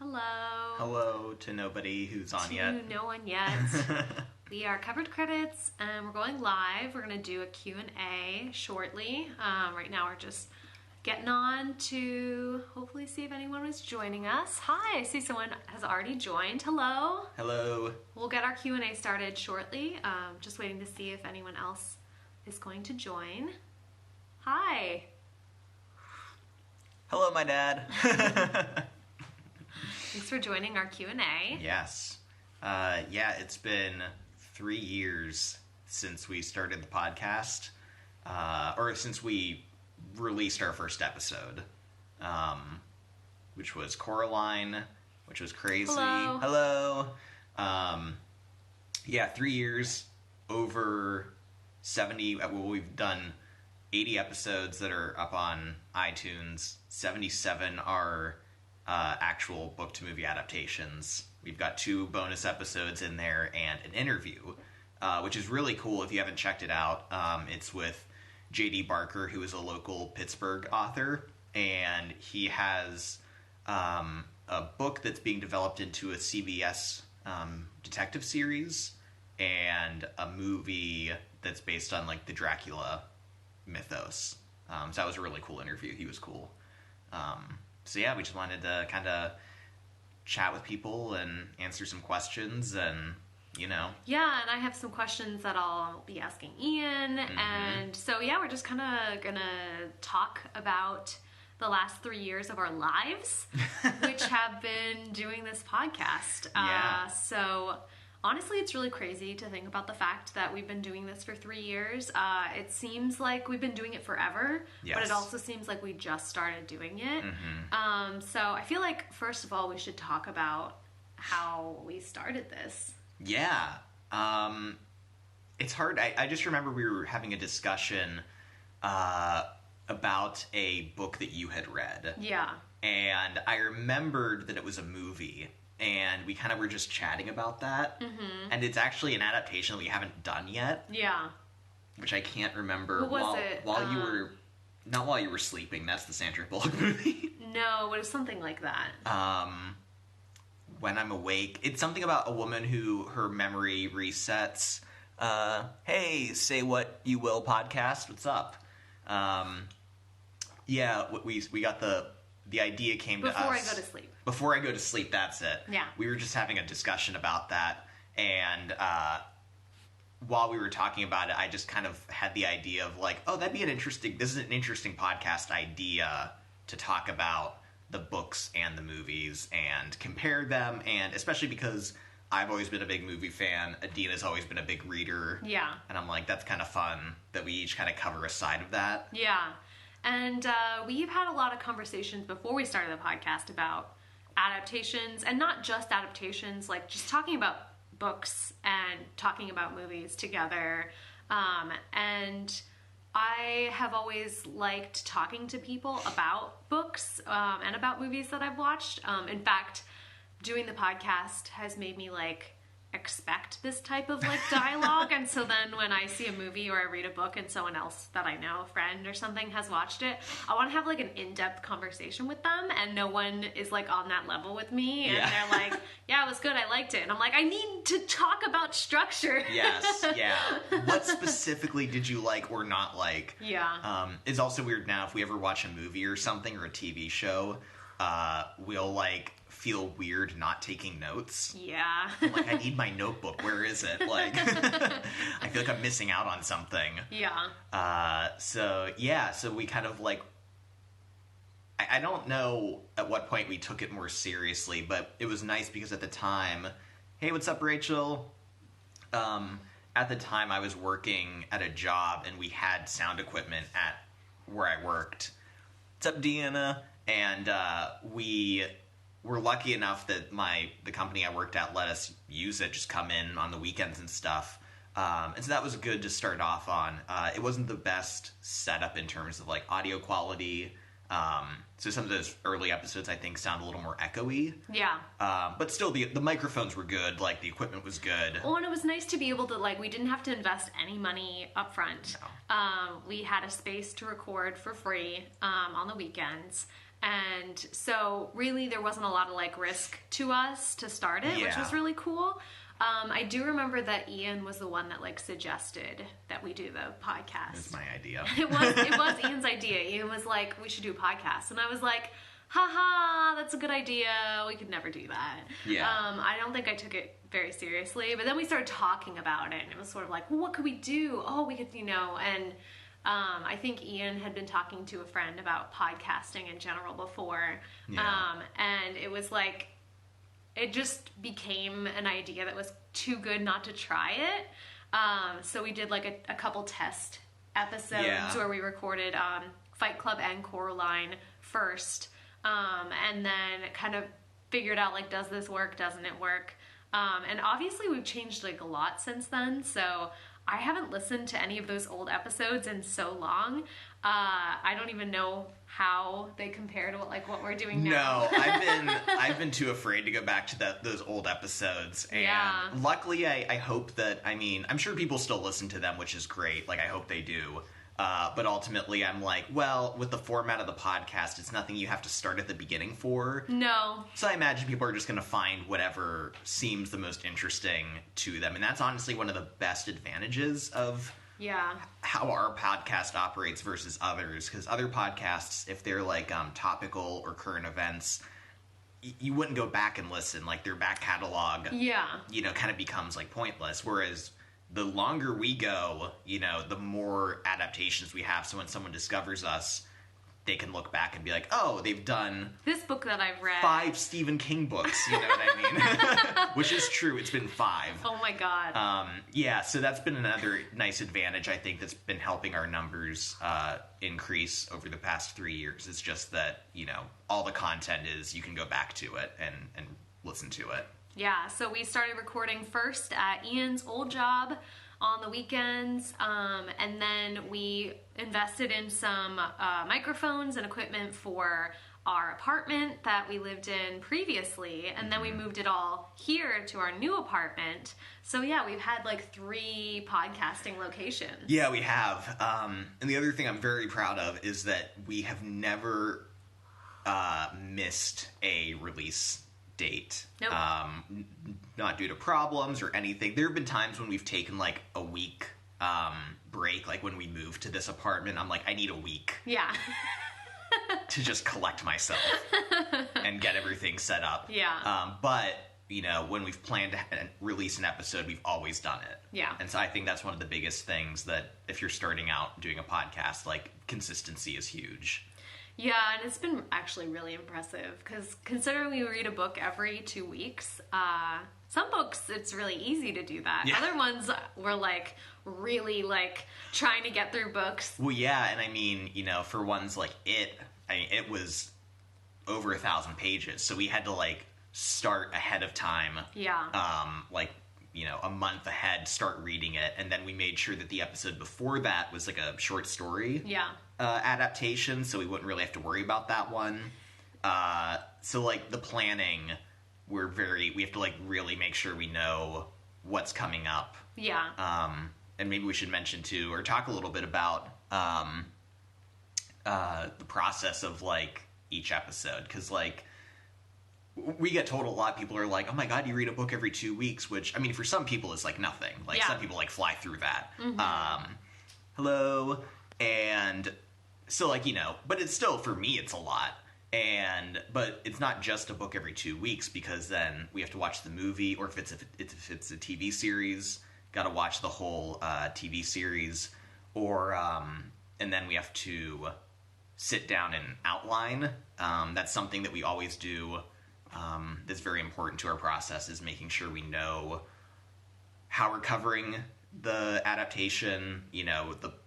Hello. Hello to nobody who's on yet. No one yet. We are Covered Credits, and we're going live. We're going to do a Q&A shortly. Right now we're just getting on to hopefully see if anyone is joining us. Hi, I see someone has already joined. Hello. Hello. We'll get our Q&A started shortly. Just waiting to see if anyone else is going to join. Hi. Hello, my dad. Thanks for joining our Q&A. Yes. It's been 3 years since we started the podcast, or since we released our first episode, which was Coraline, which was crazy. Hello. 3 years, over 70, we've done 80 episodes that are up on iTunes, 77 are actual book-to-movie adaptations. We've got 2 bonus episodes in there and an interview, which is really cool if you haven't checked it out. It's with J.D. Barker, who is a local Pittsburgh author, and he has a book that's being developed into a CBS detective series and a movie that's based on like the Dracula mythos. So that was a really cool interview. He was cool. We just wanted to kind of chat with people and answer some questions and, Yeah, and I have some questions that I'll be asking Ian. Mm-hmm. And so, we're just kind of going to talk about the last 3 years of our lives, which have been doing this podcast. Yeah. So honestly, it's really crazy to think about the fact that we've been doing this for 3 years. It seems like we've been doing it forever, but it also seems like we just started doing it. Mm-hmm. So I feel like, first of all, we should talk about how we started this. Yeah. It's hard. I just remember we were having a discussion about a book that you had read. Yeah. And I remembered that it was a movie. And we kind of were just chatting about that. Mm-hmm. And it's actually an adaptation that we haven't done yet. Yeah. Which I can't remember. What was it? While you were... Not while you were sleeping. That's the Sandra Bullock movie. No, it was something like that. When I'm awake. It's something about a woman who her memory resets. Hey, Say What You Will podcast. What's up? We got the idea came to us. Before I go to sleep. Before I go to sleep, that's it. Yeah. We were just having a discussion about that, and while we were talking about it, I just kind of had the idea of like, oh, this is an interesting podcast idea to talk about the books and the movies and compare them, and especially because I've always been a big movie fan, Adina's always been a big reader. Yeah. And I'm like, that's kind of fun that we each kind of cover a side of that. Yeah. And we've had a lot of conversations before we started the podcast about adaptations, and not just adaptations, like just talking about books and talking about movies together. And I have always liked talking to people about books and about movies that I've watched. In fact, doing the podcast has made me expect this type of dialogue. And so then when I see a movie or I read a book and someone else that I know, a friend or something, has watched it, I want to have an in-depth conversation with them, and no one is on that level with me, and they're like, yeah, it was good, I liked it, and I'm like, I need to talk about structure. Yes. Yeah. What specifically did you like or not like? Yeah. It's also weird now if we ever watch a movie or something or a TV show, we'll feel weird not taking notes. Yeah. I'm like, I need my notebook. Where is it? I feel like I'm missing out on something. Yeah. So we kind of I don't know at what point we took it more seriously, but it was nice because at the time, hey, what's up, Rachel? At the time I was working at a job and we had sound equipment at where I worked. What's up, Deanna? And we were lucky enough that the company I worked at let us use it, just come in on the weekends and stuff. And so that was good to start off on. It wasn't the best setup in terms of audio quality. So some of those early episodes I think sound a little more echoey. Yeah. But still the microphones were good, the equipment was good. Well, and it was nice to be able to we didn't have to invest any money up front. No. We had a space to record for free on the weekends. And so really there wasn't a lot of like risk to us to start it, which was really cool. I do remember that Ian was the one that like suggested that we do the podcast. It's my idea. It was Ian's idea. Ian was like, we should do a podcast. And I was like, haha, that's a good idea. We could never do that. Yeah. I don't think I took it very seriously. But then we started talking about it, and it was sort of like, well, what could we do? Oh, we could, and I think Ian had been talking to a friend about podcasting in general before. Yeah. And it was like, it just became an idea that was too good not to try it. So we did like a couple test episodes where we recorded Fight Club and Coraline first. And then kind of figured out like, does this work? Doesn't it work? And obviously we've changed like a lot since then. So I haven't listened to any of those old episodes in so long. I don't even know how they compare to what we're doing now. No, I've been too afraid to go back to those old episodes. And luckily I hope that, I'm sure people still listen to them, which is great. Like, I hope they do. But ultimately, I'm like, well, with the format of the podcast, it's nothing you have to start at the beginning for. No. So I imagine people are just going to find whatever seems the most interesting to them. And that's honestly one of the best advantages of how our podcast operates versus others. Because other podcasts, if they're like topical or current events, you wouldn't go back and listen. Like, their back catalog, kind of becomes like pointless. Whereas the longer we go, the more adaptations we have. So when someone discovers us, they can look back and be like, oh, they've done this book that I've read. 5 Stephen King books, you know what I mean? Which is true. It's been 5. Oh my God. So that's been another nice advantage, I think, that's been helping our numbers increase over the past 3 years. It's just that, all the content is, you can go back to it and listen to it. Yeah, so we started recording first at Ian's old job on the weekends, and then we invested in some microphones and equipment for our apartment that we lived in previously, and then we moved it all here to our new apartment. So yeah, we've had like 3 podcasting locations. Yeah, we have. And the other thing I'm very proud of is that we have never missed a release date. Nope. Not due to problems or anything. There have been times when we've taken like a week break, like when we moved to this apartment. I'm like, I need a week. Yeah. to just collect myself and get everything set up. Yeah. But, when we've planned to release an episode, we've always done it. Yeah. And so I think that's one of the biggest things, that if you're starting out doing a podcast, like, consistency is huge. Yeah, and it's been actually really impressive, because considering we read a book every 2 weeks, some books it's really easy to do that. Yeah. Other ones we're like really like trying to get through books. Well, yeah, and for ones like it was over 1,000 pages, so we had to like start ahead of time. Yeah. A month ahead, start reading it, and then we made sure that the episode before that was like a short story. Yeah. Adaptation, so we wouldn't really have to worry about that one. So like the planning, we have to like really make sure we know what's coming up. Yeah. And maybe we should mention too, or talk a little bit about the process of like each episode, because like we get told a lot, people are like, oh my God, you read a book every 2 weeks, which for some people is like nothing. Like some people like fly through that. Mm-hmm. Hello. And so like, but it's still, for me, it's a lot. But it's not just a book every 2 weeks, because then we have to watch the movie, or if it's a TV series, got to watch the whole TV series, or and then we have to sit down and outline. That's something that we always do. That's very important to our process, is making sure we know how we're covering the adaptation,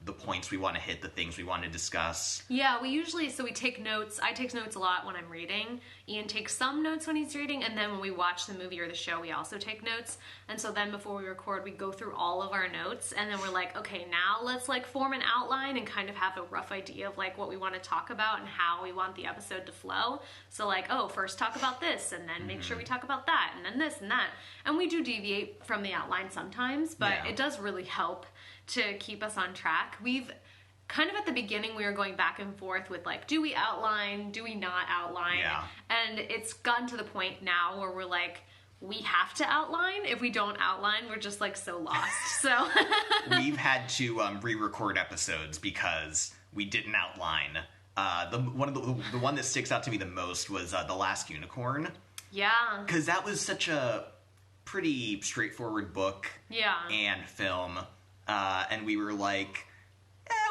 the points we want to hit, the things we want to discuss. Yeah, we take notes. I take notes a lot when I'm reading. Ian takes some notes when he's reading, and then when we watch the movie or the show, we also take notes. And so then before we record, we go through all of our notes, and then we're like, okay, now let's like form an outline and kind of have a rough idea of like what we want to talk about and how we want the episode to flow. So like, first talk about this, and then make sure we talk about that, and then this and that. And we do deviate from the outline sometimes, but it does really help to keep us on track. kind of at the beginning we were going back and forth with like, do we outline, do we not outline? Yeah. And it's gotten to the point now where we're like, we have to outline. If we don't outline, we're just like so lost. So we've had to re-record episodes because we didn't outline. The one that sticks out to me the most was The Last Unicorn. Yeah. Because that was such a pretty straightforward book and film. And we were like,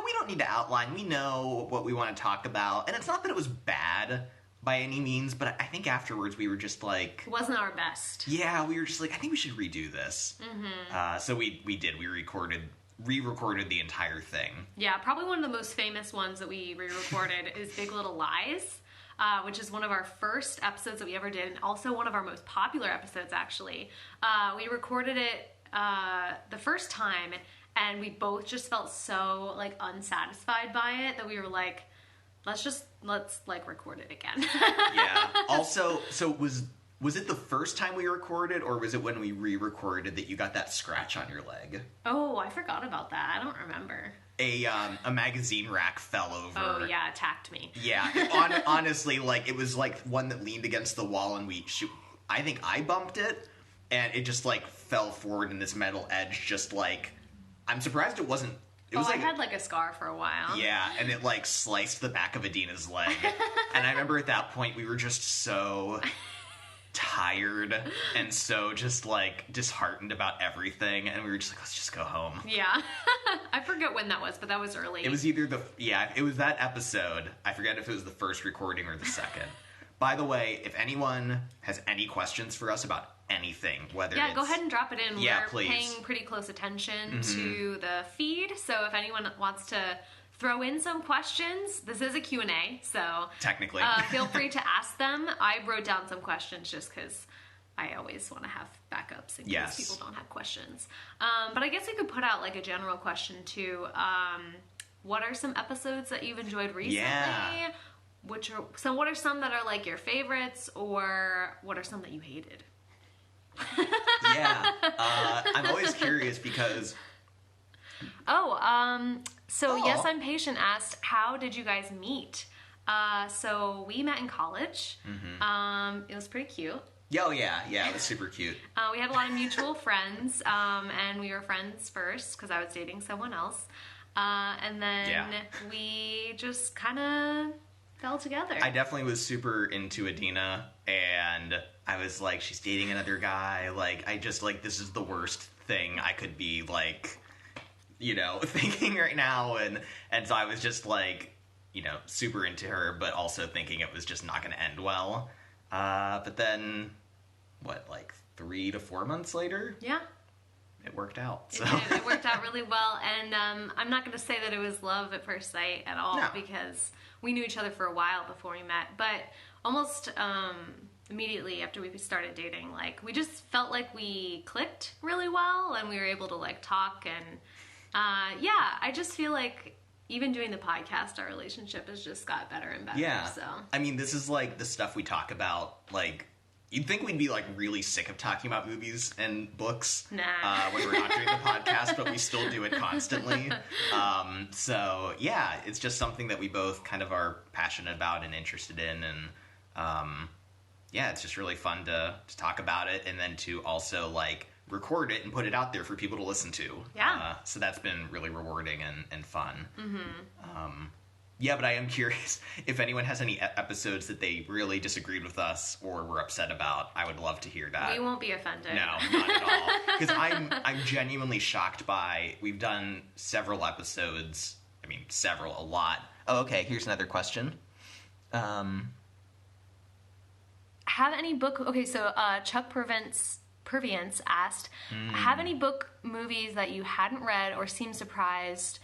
we don't need to outline. We know what we want to talk about. And it's not that it was bad by any means, but I think afterwards we were just like... It wasn't our best. Yeah, we were just like, I think we should redo this. Mm-hmm. So we did. We re-recorded the entire thing. Yeah, probably one of the most famous ones that we re-recorded is Big Little Lies, which is one of our first episodes that we ever did, and also one of our most popular episodes, actually. We recorded it the first time, and we both just felt so, like, unsatisfied by it that we were like, let's like, record it again. Yeah. Also, so was it the first time we recorded, or was it when we re-recorded that you got that scratch on your leg? Oh, I forgot about that. I don't remember. A magazine rack fell over. Oh, yeah, attacked me. Yeah. Honestly, like, it was, like, one that leaned against the wall, and I think I bumped it, and it just, like, fell forward, and this metal edge just, like... I'm surprised it wasn't... I had, like, a scar for a while. Yeah, and it, like, sliced the back of Adina's leg. And I remember at that point, we were just so... tired and so just like disheartened about everything, and we were just like, let's just go home. Yeah. I forget when that was, but that was early. It was either it was that episode. I forget if it was the first recording or the second. By the way, if anyone has any questions for us about anything, whether it's... go ahead and drop it in. Yeah, we're please. Paying pretty close attention to the feed, so if anyone wants to throw in some questions. This is a Q&A, so... Technically. Feel free to ask them. I wrote down some questions just because I always want to have backups in case people don't have questions. But I guess we could put out, like, a general question, too. What are some episodes that you've enjoyed recently? Yeah. What are some that are, like, your favorites, or what are some that you hated? Yeah. I'm always curious because... Yes, I'm Patient asked, how did you guys meet? So we met in college. Mm-hmm. It was pretty cute. Oh, yeah, it was super cute. We had a lot of mutual friends, and we were friends first because I was dating someone else. And then we just kind of fell together. I definitely was super into Adina, and I was like, she's dating another guy. Like, I just, like, this is the worst thing I could be, like... thinking right now, and so I was just like, super into her, but also thinking it was just not going to end well. But then, 3 to 4 months later? Yeah. It worked out. So. It worked out really well, and I'm not going to say that it was love at first sight at all, because we knew each other for a while before we met, but almost immediately after we started dating, like, we just felt like we clicked really well, and we were able to, like, talk, and I just feel like even doing the podcast, our relationship has just got better and better. Yeah. So I mean, this is like the stuff we talk about. Like, you'd think we'd be like really sick of talking about movies and books when we're not doing the podcast, but we still do it constantly. So yeah, it's just something that we both kind of are passionate about and interested in, and it's just really fun to talk about it, and then to also like record it and put it out there for people to listen to. Yeah. So that's been really rewarding and fun. Mm-hmm. But I am curious if anyone has any episodes that they really disagreed with us or were upset about. I would love to hear that. We won't be offended. No, not at all. Because I'm genuinely shocked by, we've done several episodes. I mean, a lot. Oh, okay. Here's another question. Have any book... Okay, so Chuck Perviance asked, have any book movies that you hadn't read or seemed surprised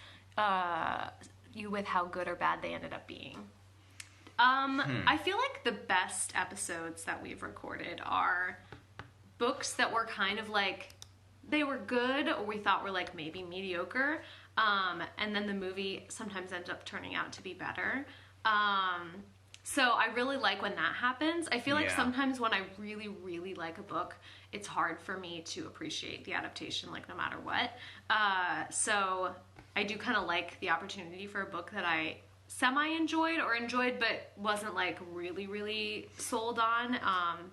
you with how good or bad they ended up being? I feel like the best episodes that we've recorded are books that were kind of like, they were good or we thought were like maybe mediocre, and then the movie sometimes ends up turning out to be better. So I really like when that happens. I feel like sometimes when I really, really like a book, it's hard for me to appreciate the adaptation, like no matter what. So I do kind of like the opportunity for a book that I semi-enjoyed or enjoyed but wasn't like really, really sold on,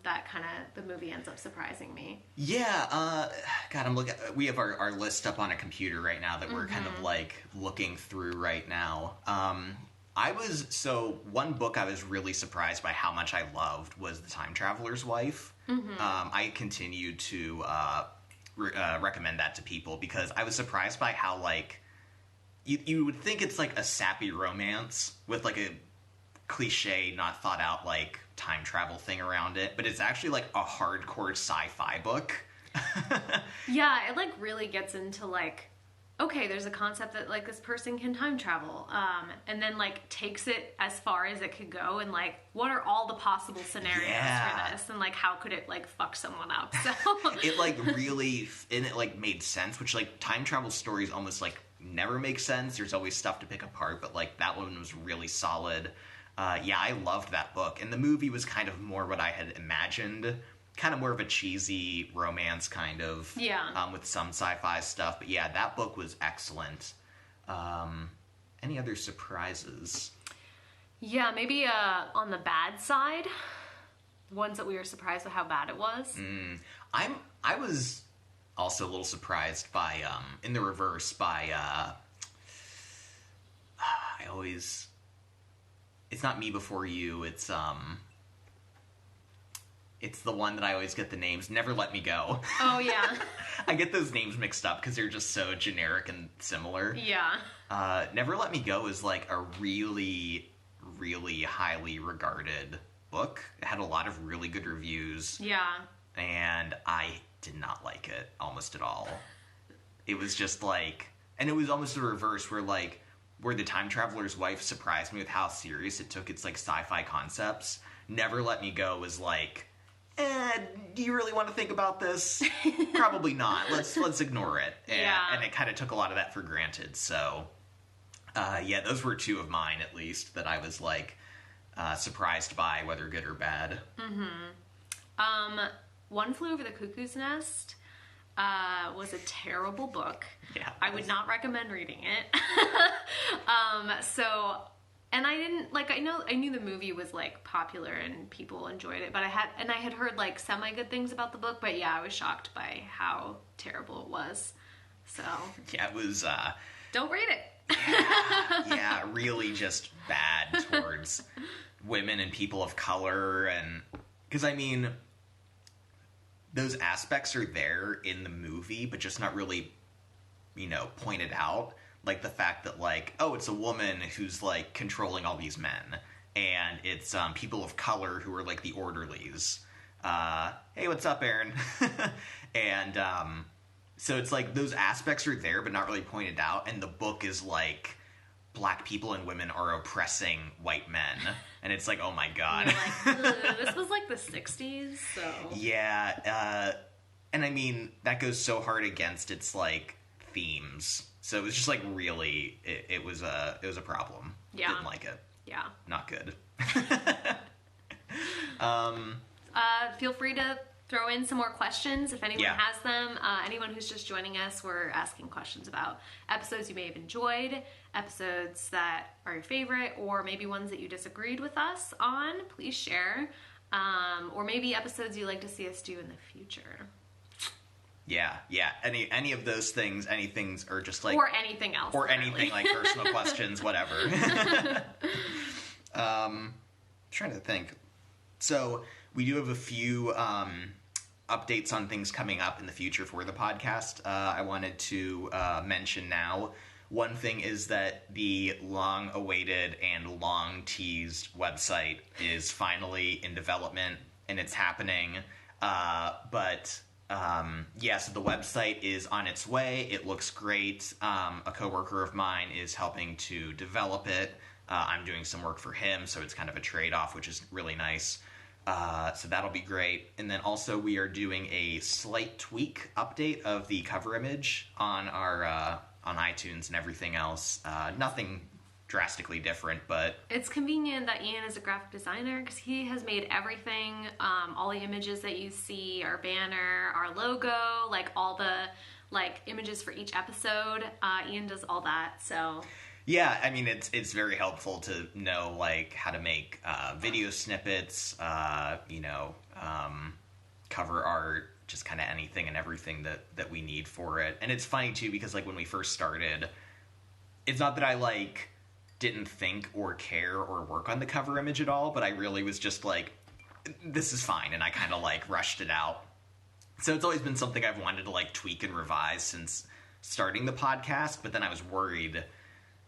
that kind of the movie ends up surprising me. Yeah, God, I'm looking. We have our list up on a computer right now that we're kind of like looking through right now. One book I was really surprised by how much I loved was The Time Traveler's Wife. I continue to recommend that to people because I was surprised by how like you would think it's like a sappy romance with like a cliche, not thought out like time travel thing around it, but it's actually like a hardcore sci-fi book. Yeah, it like really gets into like, okay, there's a concept that like this person can time travel, and then like takes it as far as it could go, and like what are all the possible scenarios for this, and like how could it like fuck someone up? So it like really, and it like made sense, which like time travel stories almost like never make sense. There's always stuff to pick apart, but like that one was really solid. Yeah, I loved that book, and the movie was kind of more what I had imagined. Kind of more of a cheesy romance kind of, with some sci-fi stuff. But yeah, that book was excellent. Any other surprises? Yeah, maybe on the bad side, ones that we were surprised at how bad it was. I was also a little surprised by, in the reverse, by, it's not Me Before You, it's the one that I always get the names, Never Let Me Go. Oh, yeah. I get those names mixed up because they're just so generic and similar. Yeah. Never Let Me Go is like a really, really highly regarded book. It had a lot of really good reviews. Yeah. And I did not like it almost at all. It was just like, and it was almost the reverse where The Time Traveler's Wife surprised me with how serious it took its like sci-fi concepts. Never Let Me Go was like, do you really want to think about this? Probably not. Let's ignore it. And it kind of took a lot of that for granted. So, yeah, those were two of mine, at least, that I was, like, surprised by, whether good or bad. One Flew Over the Cuckoo's Nest was a terrible book. Yeah. I would not recommend reading it. And I didn't, I knew the movie was, like, popular and people enjoyed it, but I had heard, like, semi-good things about the book, but yeah, I was shocked by how terrible it was, so. Yeah, it was, Don't read it! yeah, really just bad towards women and people of color, and, because, I mean, those aspects are there in the movie, but just not really, pointed out. Like, the fact that, like, oh, it's a woman who's, like, controlling all these men. And it's people of color who are, like, the orderlies. Hey, what's up, Aaron? And so it's, like, those aspects are there, but not really pointed out. And the book is, like, black people and women are oppressing white men. And it's like, oh, my God. This was, like, the 60s, so... Yeah, and I mean, that goes so hard against its, like, themes. So it was just like really, it was a problem. Yeah. Didn't like it. Yeah. Not good. Feel free to throw in some more questions if anyone has them. Anyone who's just joining us, we're asking questions about episodes you may have enjoyed, episodes that are your favorite, or maybe ones that you disagreed with us on. Please share. Or maybe episodes you'd like to see us do in the future. Yeah. Any of those things, or just like... Or anything else. Or anything, like personal questions, whatever. Trying to think. So, we do have a few updates on things coming up in the future for the podcast. I wanted to mention now. One thing is that the long-awaited and long-teased website is finally in development, and it's happening. So the website is on its way. It looks great. A coworker of mine is helping to develop it. I'm doing some work for him, so it's kind of a trade-off, which is really nice. So that'll be great. And then also we are doing a slight tweak update of the cover image on our on iTunes and everything else. Nothing drastically different, but... It's convenient that Ian is a graphic designer because he has made everything, all the images that you see, our banner, our logo, like all the like images for each episode. Ian does all that, so... Yeah, I mean, it's very helpful to know, like, how to make video snippets, cover art, just kind of anything and everything that we need for it. And it's funny, too, because, like, when we first started, it's not that I, like, didn't think or care or work on the cover image at all, but I really was just like, this is fine, and I kind of, like, rushed it out. So it's always been something I've wanted to, like, tweak and revise since starting the podcast, but then I was worried...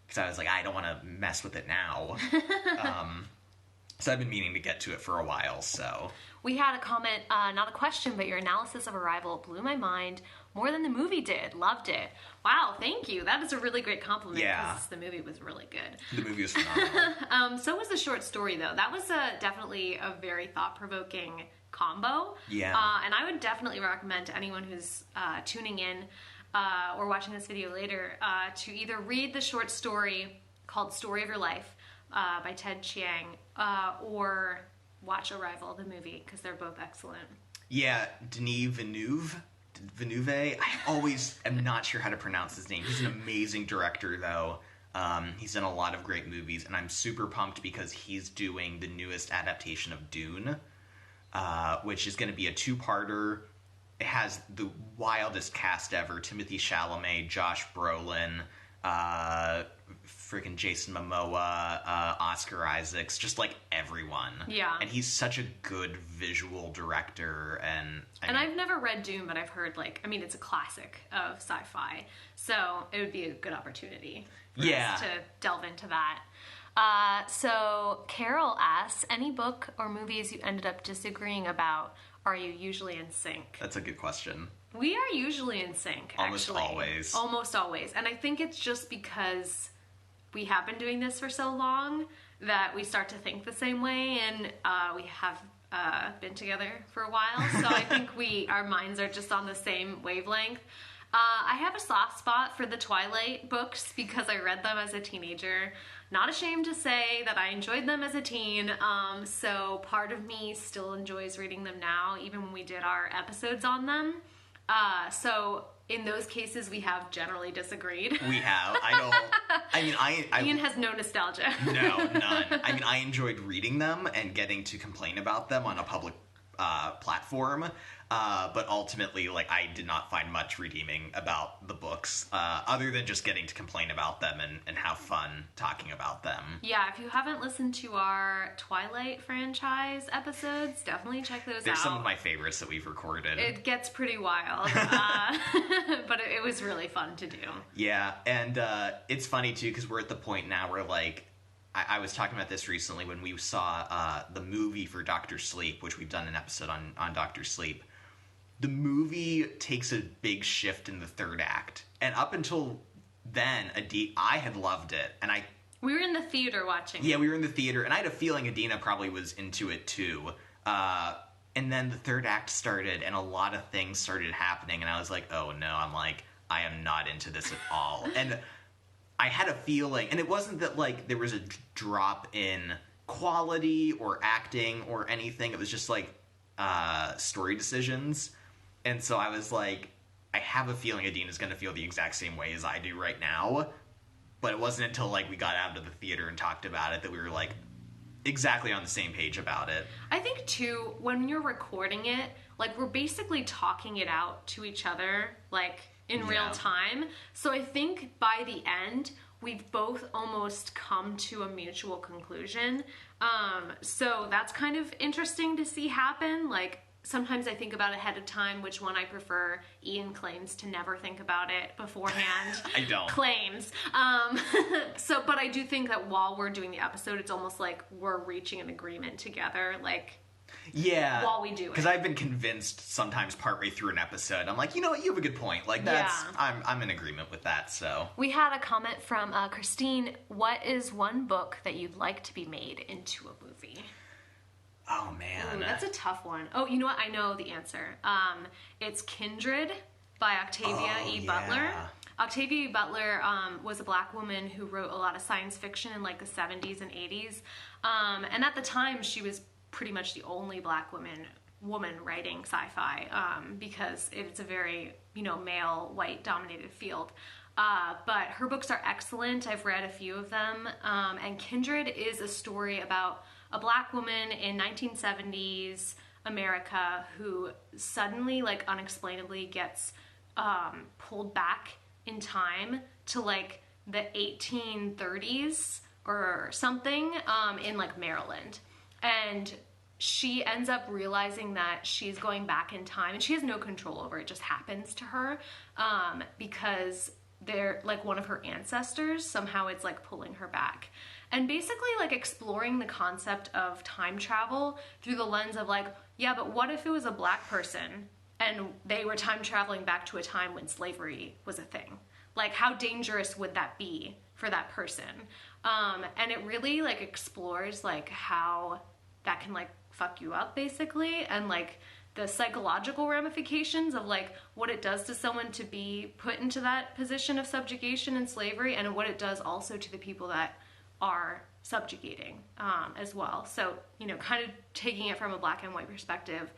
because I was like, I don't want to mess with it now. So I've been meaning to get to it for a while, so... We had a comment, not a question, but your analysis of Arrival blew my mind more than the movie did. Loved it. Wow, thank you. That is a really great compliment. Yeah. Because the movie was really good. The movie was phenomenal. So was the short story, though. That was definitely a very thought-provoking combo. Yeah. And I would definitely recommend to anyone who's tuning in or watching this video later, to either read the short story called Story of Your Life by Ted Chiang, or watch Arrival, the movie, because they're both excellent. Yeah, Denis Villeneuve. I always am not sure how to pronounce his name. He's an amazing director, though. He's done a lot of great movies, and I'm super pumped because he's doing the newest adaptation of Dune, which is going to be a two-parter. It has the wildest cast ever. Timothée Chalamet, Josh Brolin, freaking Jason Momoa, Oscar Isaacs, just like everyone. Yeah. And he's such a good visual director. And I've never read Dune, but I've heard, like, I mean, it's a classic of sci-fi. So it would be a good opportunity for us to delve into that. So Carol asks, any book or movies you ended up disagreeing about? Are you usually in sync? That's a good question. We are usually in sync, Almost actually. always. Almost always. And I think it's just because we have been doing this for so long that we start to think the same way, and we have been together for a while. So I think our minds are just on the same wavelength. I have a soft spot for the Twilight books because I read them as a teenager. Not ashamed to say that I enjoyed them as a teen, so part of me still enjoys reading them now, even when we did our episodes on them. So in those cases, we have generally disagreed. We have. Ian has no nostalgia. No, none. I mean, I enjoyed reading them and getting to complain about them on a public platform. But ultimately, like, I did not find much redeeming about the books, other than just getting to complain about them and have fun talking about them. Yeah, if you haven't listened to our Twilight franchise episodes, definitely check those out. They're some of my favorites that we've recorded. It gets pretty wild, but it was really fun to do. Yeah, and it's funny, too, because we're at the point now where, like, I was talking about this recently when we saw the movie for Dr. Sleep, which we've done an episode on Dr. Sleep. The movie takes a big shift in the third act. And up until then, I had loved it. And we were in the theater watching it. Yeah, we were in the theater. And I had a feeling Adina probably was into it, too. And then the third act started, and a lot of things started happening. And I was like, oh, no. I am not into this at all. And I had a feeling, and it wasn't that, like, there was a drop in quality or acting or anything. It was just, like, story decisions. And so I was like, I have a feeling Adina's going to feel the exact same way as I do right now. But it wasn't until, like, we got out of the theater and talked about it that we were, like, exactly on the same page about it. I think, too, when you're recording it, like, we're basically talking it out to each other, like, in real time. So I think by the end, we've both almost come to a mutual conclusion. So that's kind of interesting to see happen. Like, sometimes I think about ahead of time which one I prefer. Ian claims to never think about it beforehand. I don't. Claims. But I do think that while we're doing the episode, it's almost like we're reaching an agreement together, like, yeah, while we do it. Because I've been convinced sometimes partway through an episode, I'm like, you know what, you have a good point. Like, that's, I'm in agreement with that, so. We had a comment from Christine. What is one book that you'd like to be made into a movie? Oh, man. Ooh, that's a tough one. Oh, you know what? I know the answer. It's Kindred by Octavia E. Butler. Octavia E. Butler was a black woman who wrote a lot of science fiction in, like, the 70s and 80s. And at the time, she was pretty much the only black woman woman writing sci-fi, because it's a very, male, white dominated field. But her books are excellent. I've read a few of them. And Kindred is a story about a Black woman in 1970s America who suddenly, like, unexplainably gets pulled back in time to, like, the 1830s or something, in, like, Maryland. And she ends up realizing that she's going back in time, and she has no control over it. It just happens to her, because they're, like, one of her ancestors somehow it's, like, pulling her back. And basically, like, exploring the concept of time travel through the lens of, like, yeah, but what if it was a Black person and they were time traveling back to a time when slavery was a thing? Like, how dangerous would that be for that person? And it really, like, explores, like, how that can, like, fuck you up, basically, and, like, the psychological ramifications of, like, what it does to someone to be put into that position of subjugation and slavery, and what it does also to the people that are subjugating, as well. So, kind of taking it from a Black and white perspective.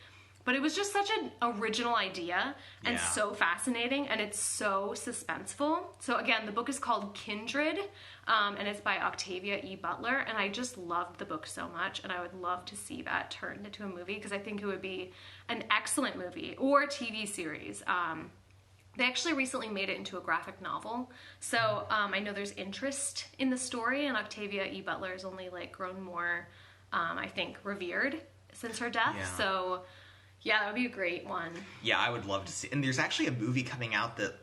But it was just such an original idea and so fascinating, and it's so suspenseful. So again, the book is called Kindred, and it's by Octavia E. Butler, and I just loved the book so much, and I would love to see that turned into a movie, because I think it would be an excellent movie or a TV series. They actually recently made it into a graphic novel, so I know there's interest in the story, and Octavia E. Butler has only, like, grown more, I think, revered since her death. Yeah. So yeah, that would be a great one. Yeah, I would love to see. And there's actually a movie coming out that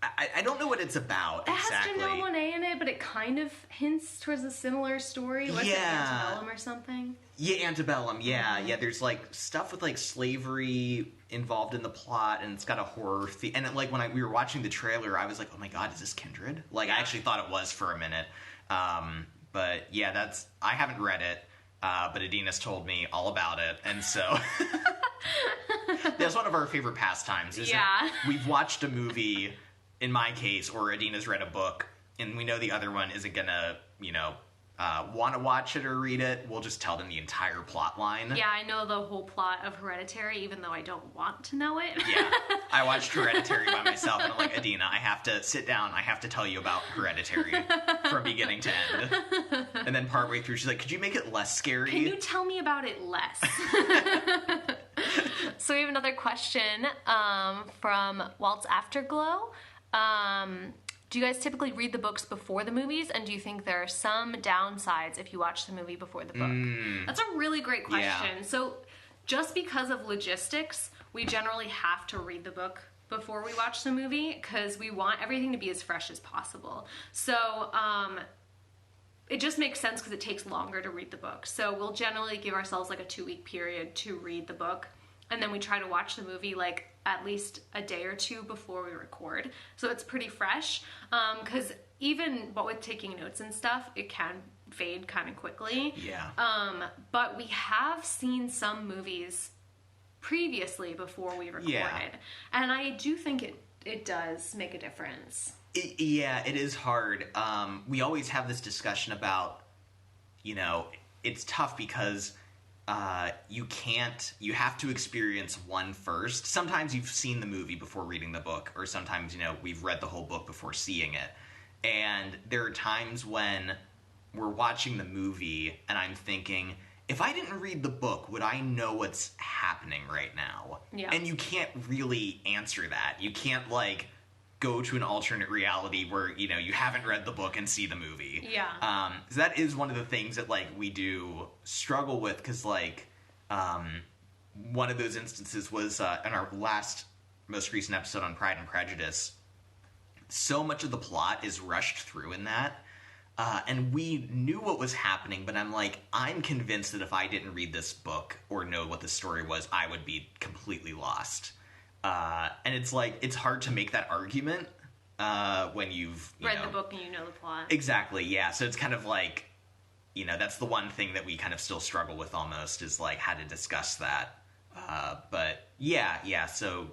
I don't know what it's about exactly. It has Janelle Monáe in it, but it kind of hints towards a similar story. Was it Antebellum or something? Yeah, Antebellum. Yeah, yeah. There's, like, stuff with, like, slavery involved in the plot, and it's got a horror theme. And like when we were watching the trailer, I was like, oh my god, is this Kindred? Like, I actually thought it was for a minute. But yeah, I haven't read it, but Adina's told me all about it, and so that's one of our favorite pastimes. We've watched a movie, in my case, or Adina's read a book, and we know the other one isn't gonna, want to watch it or read it. We'll just tell them the entire plot line. Yeah, I know the whole plot of Hereditary, even though I don't want to know it. Yeah, I watched Hereditary by myself, and I'm like, Adina, I have to sit down. I have to tell you about Hereditary from beginning to end. And then partway through, she's like, could you make it less scary? Can you tell me about it less? So we have another question from Walt's Afterglow. Do you guys typically read the books before the movies, and do you think there are some downsides if you watch the movie before the book? That's a really great question. Yeah. So just because of logistics, we generally have to read the book before we watch the movie, because we want everything to be as fresh as possible. So it just makes sense because it takes longer to read the book. So we'll generally give ourselves like a 2-week period to read the book, and then we try to watch the movie like at least a day or two before we record. So it's pretty fresh, because but with taking notes and stuff, it can fade kind of quickly. Yeah. But we have seen some movies previously before we recorded. Yeah. And I do think it does make a difference. It is hard. We always have this discussion about, it's tough because you have to experience one first. Sometimes you've seen the movie before reading the book, or sometimes, we've read the whole book before seeing it. And there are times when we're watching the movie and I'm thinking, if I didn't read the book, would I know what's happening right now? Yeah. And you can't really answer that. You can't, go to an alternate reality where, you haven't read the book and see the movie. Yeah. So that is one of the things that, we do struggle with, because, one of those instances was in our most recent episode on Pride and Prejudice. So much of the plot is rushed through in that. And we knew what was happening, but I'm convinced that if I didn't read this book or know what the story was, I would be completely lost. And it's hard to make that argument when you've read the book and you know the plot. Exactly, yeah. So it's kind of that's the one thing that we kind of still struggle with almost, is how to discuss that. But yeah. So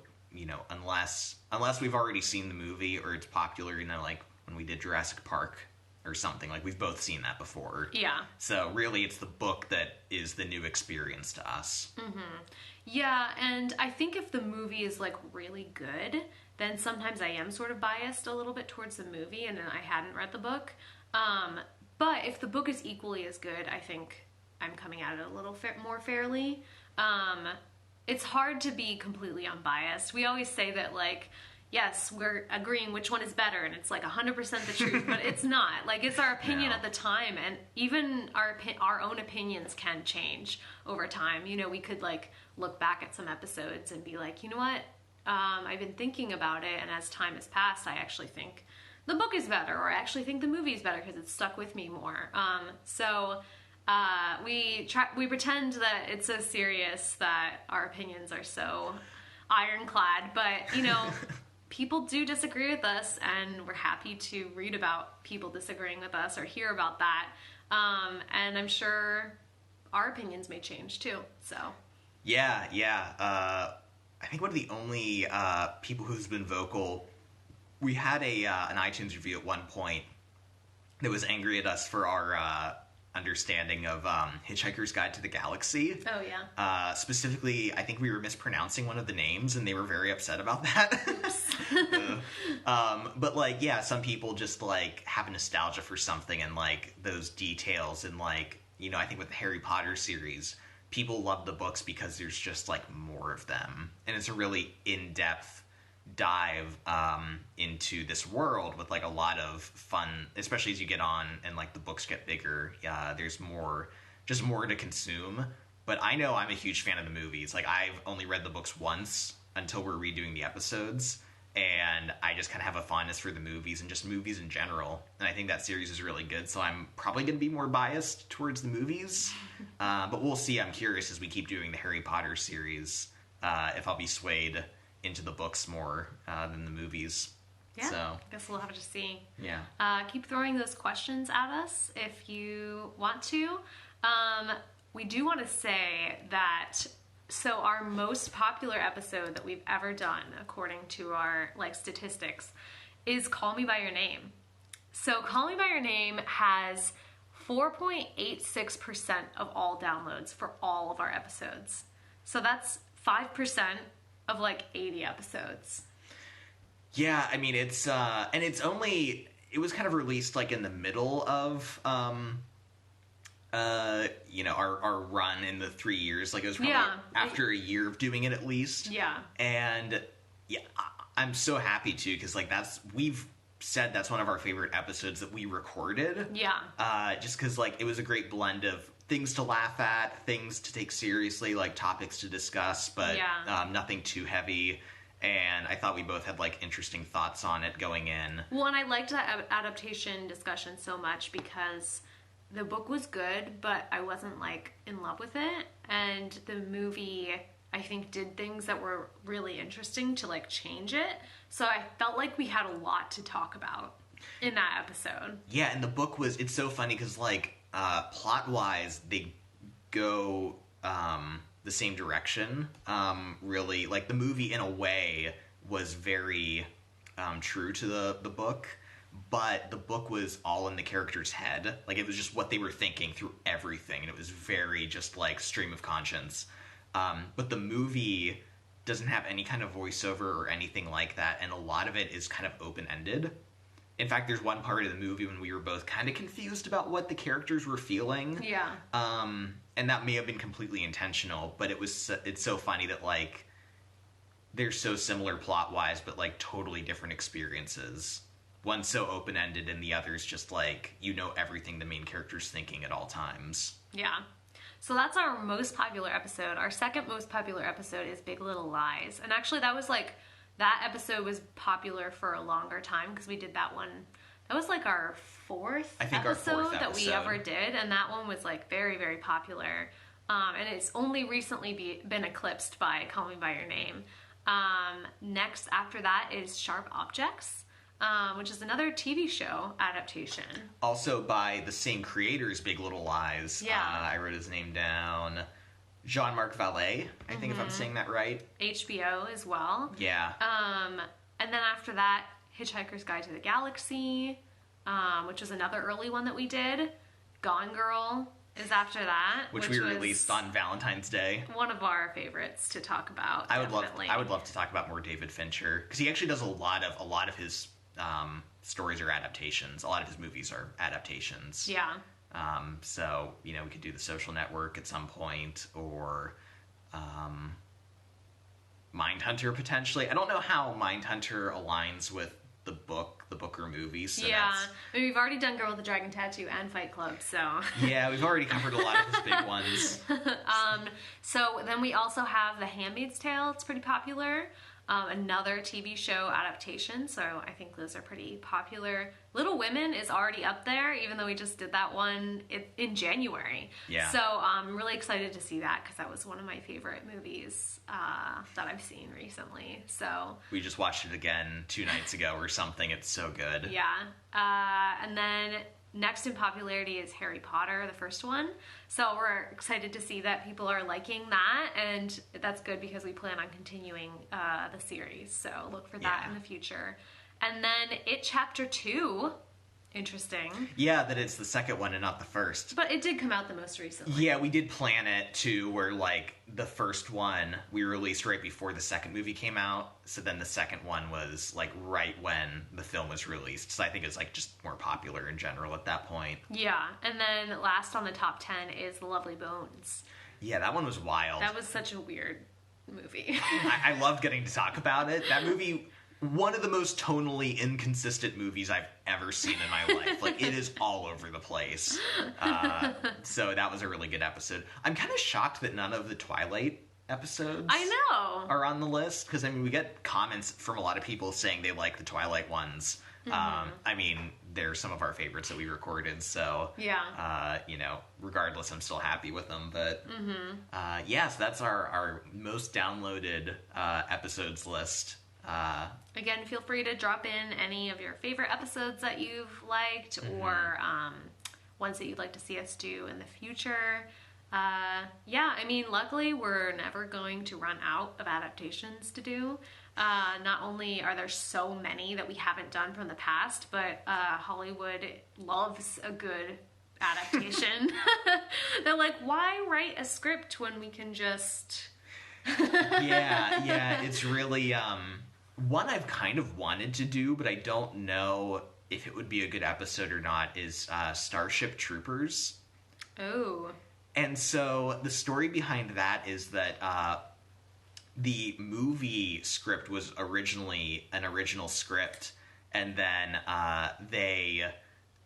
unless we've already seen the movie or it's popular, when we did Jurassic Park or something. Like, we've both seen that before. Yeah. So really, it's the book that is the new experience to us. Yeah, and I think if the movie is like really good, then sometimes I am sort of biased a little bit towards the movie, and then I hadn't read the book. But if the book is equally as good, I think I'm coming at it a little more fairly. It's hard to be completely unbiased. We always say that, like, yes, we're agreeing which one is better, and it's like 100% the truth, but it's not. Like, it's our opinion at the time, and even our own opinions can change over time. You know, we could, like, look back at some episodes and be like, you know what, I've been thinking about it, and as time has passed, I actually think the book is better, or I actually think the movie is better because it's stuck with me more. We pretend that it's so serious that our opinions are so ironclad, but, you know, people do disagree with us, and we're happy to read about people disagreeing with us or hear about that. And I'm sure our opinions may change too, so. Yeah. I think one of the only people who's been vocal, we had an iTunes review at one point that was angry at us for our understanding of Hitchhiker's Guide to the Galaxy. Oh, yeah. Specifically, I think we were mispronouncing one of the names, and they were very upset about that. But, like, yeah, some people just, like, have a nostalgia for something, and, like, those details, and, like, you know, I think with the Harry Potter series, people love the books because there's just, like, more of them. And it's a really in-depth dive into this world with, like, a lot of fun, especially as you get on and, like, the books get bigger. There's more to consume. But I know I'm a huge fan of the movies. Like, I've only read the books once until we're redoing the episodes, and I just kind of have a fondness for the movies and just movies in general. And I think that series is really good, so I'm probably going to be more biased towards the movies. But we'll see. I'm curious as we keep doing the Harry Potter series if I'll be swayed into the books more than the movies. Yeah, so, I guess we'll have to see. Yeah. Keep throwing those questions at us if you want to. We do want to say that, so our most popular episode that we've ever done, according to our, like, statistics, is Call Me By Your Name. So Call Me By Your Name has 4.86% of all downloads for all of our episodes. So that's 5% of, like, 80 episodes. Yeah, I mean, it's and it's only, it was kind of released, like, in the middle of you know, our run in the 3 years. Like, it was probably after a year of doing it at least. Yeah. And yeah, I'm so happy too, because, like, we've said that's one of our favorite episodes that we recorded. Yeah. Just because, like, it was a great blend of things to laugh at, things to take seriously, like topics to discuss, but nothing too heavy. And I thought we both had, like, interesting thoughts on it going in. Well, and I liked that adaptation discussion so much because the book was good, but I wasn't, like, in love with it. And the movie, I think, did things that were really interesting to, like, change it. So I felt like we had a lot to talk about in that episode. Yeah, and the book was, it's so funny because, like, plot-wise, they go the same direction. Really, like, the movie, in a way, was very true to the book. But the book was all in the character's head. Like, it was just what they were thinking through everything. And it was very just, like, stream of conscience. But the movie doesn't have any kind of voiceover or anything like that. And a lot of it is kind of open-ended. In fact, there's one part of the movie when we were both kind of confused about what the characters were feeling. Yeah. And that may have been completely intentional. But it's so funny that, like, they're so similar plot-wise, but, like, totally different experiences. One's so open-ended, and the other's just, like, you know everything the main character's thinking at all times. Yeah. So that's our most popular episode. Our second most popular episode is Big Little Lies. And actually, that was, like, that episode was popular for a longer time, because we did that one. That was, like, our fourth episode that we ever did, and that one was, like, very, very popular. And it's only recently been eclipsed by Call Me By Your Name. Next, after that, is Sharp Objects. Which is another TV show adaptation. Also by the same creator as Big Little Lies. Yeah. I wrote his name down. Jean-Marc Vallée, I think, if I'm saying that right. HBO as well. Yeah. And then after that, Hitchhiker's Guide to the Galaxy. which was another early one that we did. Gone Girl is after that, which we released on Valentine's Day. One of our favorites to talk about. I would love to talk about more David Fincher, because he actually does a lot of his stories are adaptations. A lot of his movies are adaptations. Yeah. So we could do The Social Network at some point, or Mindhunter potentially. I don't know how Mindhunter aligns with the book or movie. So yeah, I mean, we've already done Girl with the Dragon Tattoo and Fight Club, so yeah, we've already covered a lot of his big ones. So then we also have The Handmaid's Tale. It's pretty popular. Another TV show adaptation, so I think those are pretty popular. Little Women is already up there, even though we just did that one in January. Yeah. So I'm really excited to see that, because that was one of my favorite movies that I've seen recently. So we just watched it again 2 nights ago or something. It's so good. Yeah. And then next in popularity is Harry Potter, the first one. So we're excited to see that people are liking that, and that's good because we plan on continuing the series. So look for that in the future. And then It Chapter 2. Interesting. Yeah, that it's the second one and not the first. But it did come out the most recently. Yeah, we did plan it too, where the first one we released right before the second movie came out. So then the second one was right when the film was released. So I think it's just more popular in general at that point. Yeah, and then last on the top 10 is The Lovely Bones. Yeah, that one was wild. That was such a weird movie. I loved getting to talk about it. That movie, one of the most tonally inconsistent movies I've ever seen in my life. It is all over the place. So that was a really good episode. I'm kind of shocked that none of the Twilight episodes are on the list, because we get comments from a lot of people saying they like the Twilight ones. Mm-hmm. They're some of our favorites that we recorded, so yeah. Regardless, I'm still happy with them. But so that's our most downloaded episodes list. Again, feel free to drop in any of your favorite episodes that you've liked, or ones that you'd like to see us do in the future. Luckily we're never going to run out of adaptations to do. Not only are there so many that we haven't done from the past, but Hollywood loves a good adaptation. They're like, why write a script when we can just... yeah, it's really... one I've kind of wanted to do, but I don't know if it would be a good episode or not, is Starship Troopers. Oh. And so the story behind that is that the movie script was originally an original script, and then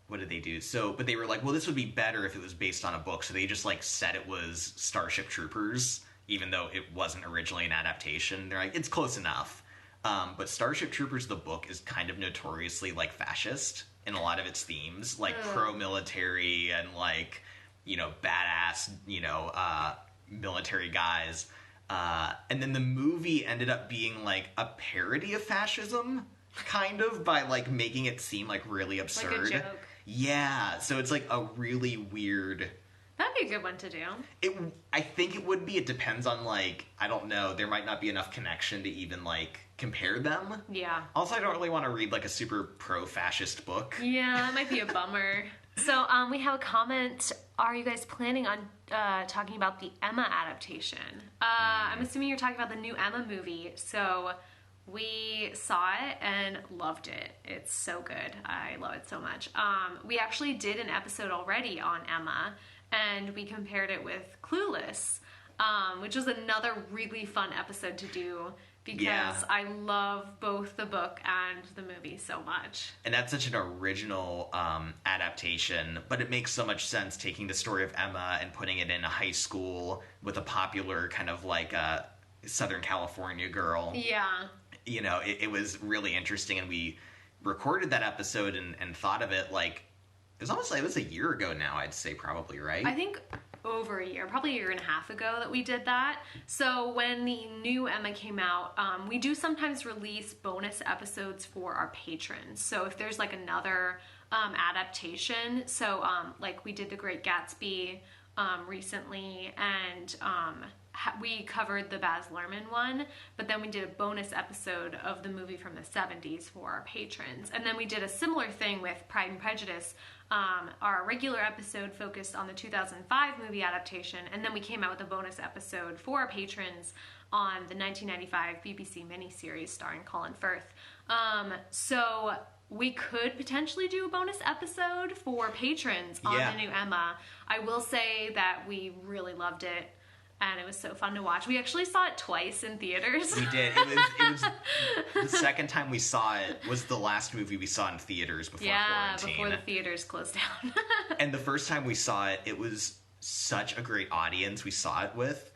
what did they do? But they were like, well, this would be better if it was based on a book, so they just said it was Starship Troopers, even though it wasn't originally an adaptation. They're like, it's close enough. But Starship Troopers, the book, is kind of notoriously fascist in a lot of its themes, pro-military and badass, military guys. And then the movie ended up being a parody of fascism, kind of, by making it seem really absurd. Like a joke. Yeah, so it's a really weird... That'd be a good one to do. I think it would be. It depends on I don't know. There might not be enough connection to even compare them. Yeah. Also, I don't really want to read a super pro-fascist book. Yeah, that might be a bummer. So we have a comment. Are you guys planning on talking about the Emma adaptation? I'm assuming you're talking about the new Emma movie. So we saw it and loved it. It's so good. I love it so much. We actually did an episode already on Emma, and we compared it with Clueless, which was another really fun episode to do, because I love both the book and the movie so much. And that's such an original adaptation, but it makes so much sense taking the story of Emma and putting it in a high school with a popular kind of a Southern California girl. Yeah. It was really interesting, and we recorded that episode and thought of it it was a year ago now, I'd say, probably, right? I think over a year, probably a year and a half ago that we did that. So when the new Emma came out, we do sometimes release bonus episodes for our patrons. So if there's another adaptation, so we did The Great Gatsby recently, and we covered the Baz Luhrmann one, but then we did a bonus episode of the movie from the 70s for our patrons. And then we did a similar thing with Pride and Prejudice. Our regular episode focused on the 2005 movie adaptation, and then we came out with a bonus episode for our patrons on the 1995 BBC miniseries starring Colin Firth. So we could potentially do a bonus episode for patrons on the new Emma. I will say that we really loved it, and it was so fun to watch. We actually saw it twice in theaters. We did. It was the second time we saw it was the last movie we saw in theaters before quarantine. Before the theaters closed down. And the first time we saw it, it was such a great audience we saw it with.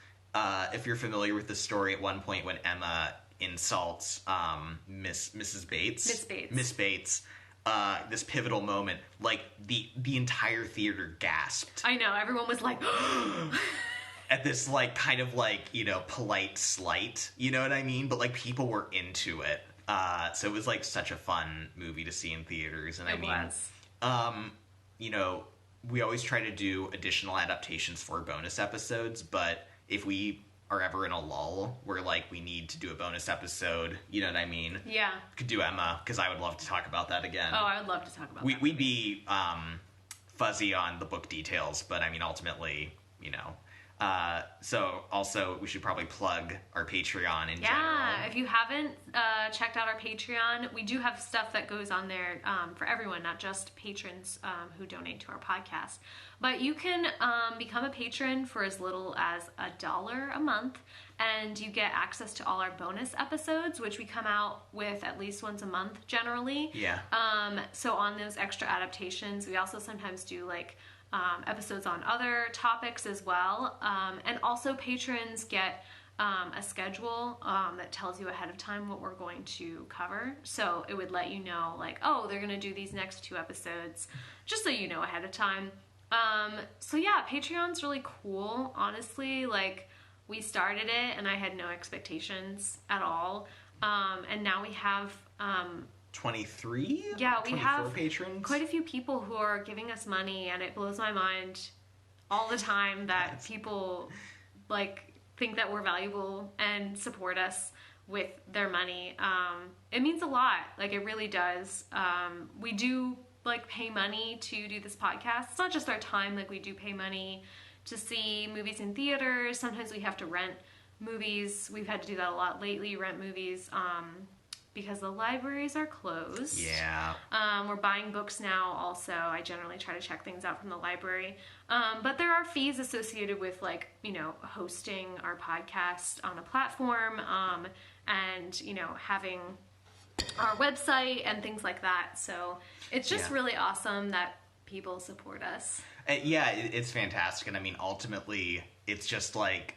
If you're familiar with the story, at one point when Emma insults Mrs. Bates. Miss Bates. This pivotal moment, like the entire theater gasped. I know, everyone was like at this like kind of like, you know, polite slight, you know what I mean? But like people were into it. So it was like such a fun movie to see in theaters. And you know, we always try to do additional adaptations for bonus episodes, but if we are ever in a lull where like we need to do a bonus episode, you know what I mean? Yeah. Could do Emma, because I would love to talk about that again. Oh, I would love to talk about that. We'd be fuzzy on the book details, but I mean ultimately, you know. So also we should probably plug our Patreon in general. Yeah, if you haven't checked out our Patreon, we do have stuff that goes on there for everyone, not just patrons who donate to our podcast. But you can become a patron for as little as $1 a month, and you get access to all our bonus episodes, which we come out with at least once a month generally. Yeah. So on those extra adaptations, we also sometimes do like episodes on other topics as well. And also patrons get a schedule that tells you ahead of time what we're going to cover. So it would let you know like, oh, they're going to do these next 2 episodes, just so you know ahead of time. So yeah, Patreon's really cool, honestly. Like, we started it and I had no expectations at all. And now we have 23? Yeah, we have patrons. Quite a few people who are giving us money, and it blows my mind all the time that people like think that we're valuable and support us with their money. It means a lot. Like, it really does. We do like pay money to do this podcast. It's not just our time. Like, we do pay money to see movies in theaters. Sometimes we have to rent movies. We've had to do that a lot lately, rent movies, because the libraries are closed. Yeah. We're buying books now also. I generally try to check things out from the library. But there are fees associated with, like, you know, hosting our podcast on a platform, and, you know, having our website and things like that. So it's just really awesome that people support us. Yeah, it's fantastic. And I mean, ultimately, it's just like